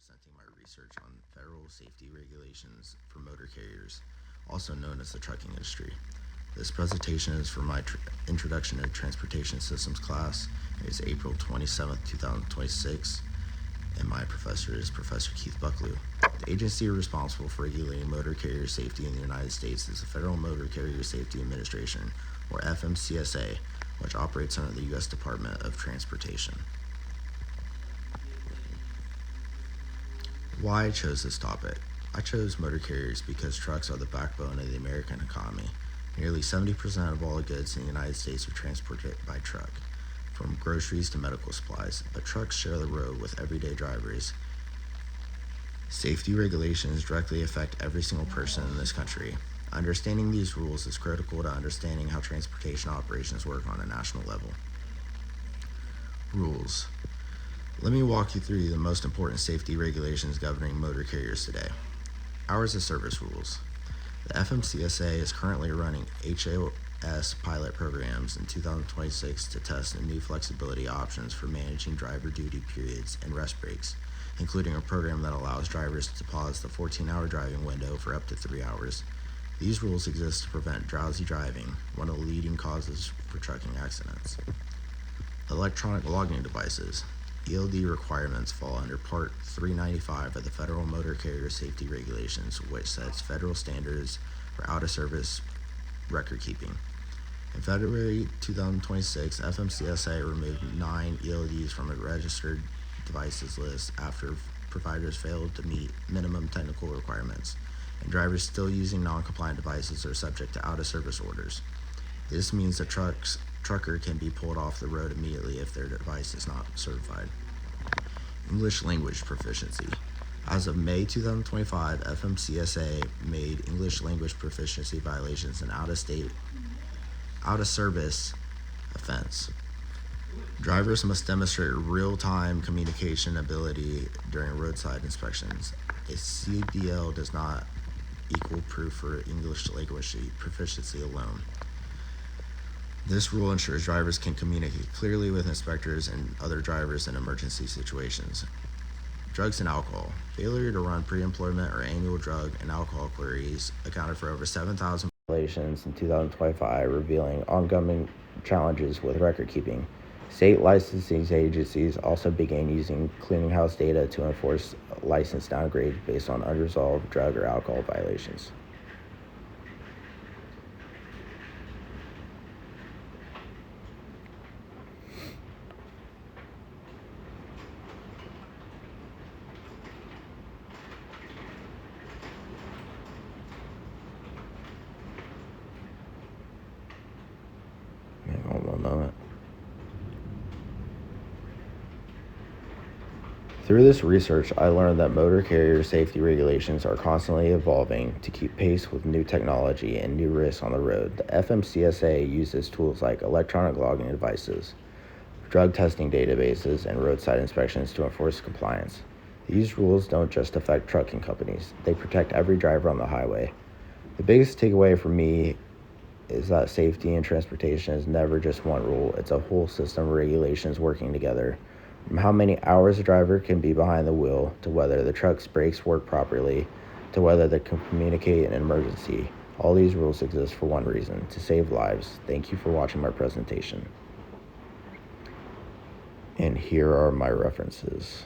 presenting my research on federal safety regulations for motor carriers, also known as the trucking industry. This presentation is for my Introduction to Transportation Systems class. It is April 27th, 2026, and my professor is Professor Keith Bucklew. The agency responsible for regulating motor carrier safety in the United States is the Federal Motor Carrier Safety Administration, or FMCSA, which operates under the U.S. Department of Transportation. Why I chose this topic. I chose motor carriers because trucks are the backbone of the American economy. Nearly 70% of all goods in the United States are transported by truck, from groceries to medical supplies, but trucks share the road with everyday drivers. Safety regulations directly affect every single person in this country. Understanding these rules is critical to understanding how transportation operations work on a national level. Rules. Let me walk you through the most important safety regulations governing motor carriers today. Hours of service rules. The FMCSA is currently running HOS pilot programs in 2026 to test the new flexibility options for managing driver duty periods and rest breaks, including a program that allows drivers to pause the 14-hour driving window for up to 3 hours. These rules exist to prevent drowsy driving, one of the leading causes for trucking accidents. Electronic logging devices. ELD requirements fall under Part 395 of the Federal Motor Carrier Safety Regulations, which sets federal standards for out-of-service record keeping. In February 2026, FMCSA removed 9 ELDs from a registered devices list after providers failed to meet minimum technical requirements, and drivers still using non-compliant devices are subject to out-of-service orders. This means the trucker can be pulled off the road immediately if their device is not certified. English language proficiency. As of May 2025, FMCSA made English language proficiency violations an out-of-service offense. Drivers must demonstrate real-time communication ability during roadside inspections. A CDL does not equal proof for English language proficiency alone. This rule ensures drivers can communicate clearly with inspectors and other drivers in emergency situations. Drugs and alcohol. Failure to run pre-employment or annual drug and alcohol queries accounted for over 7,000 violations in 2025, revealing ongoing challenges with record keeping. State licensing agencies also began using clearinghouse data to enforce license downgrade based on unresolved drug or alcohol violations. Hang on one moment. Through this research, I learned that motor carrier safety regulations are constantly evolving to keep pace with new technology and new risks on the road. The FMCSA uses tools like electronic logging devices, drug testing databases, and roadside inspections to enforce compliance. These rules don't just affect trucking companies, they protect every driver on the highway. The biggest takeaway for me is that safety in transportation is never just one rule, it's a whole system of regulations working together. From how many hours a driver can be behind the wheel, to whether the truck's brakes work properly, to whether they can communicate in an emergency. All these rules exist for one reason, to save lives. Thank you for watching my presentation. And here are my references.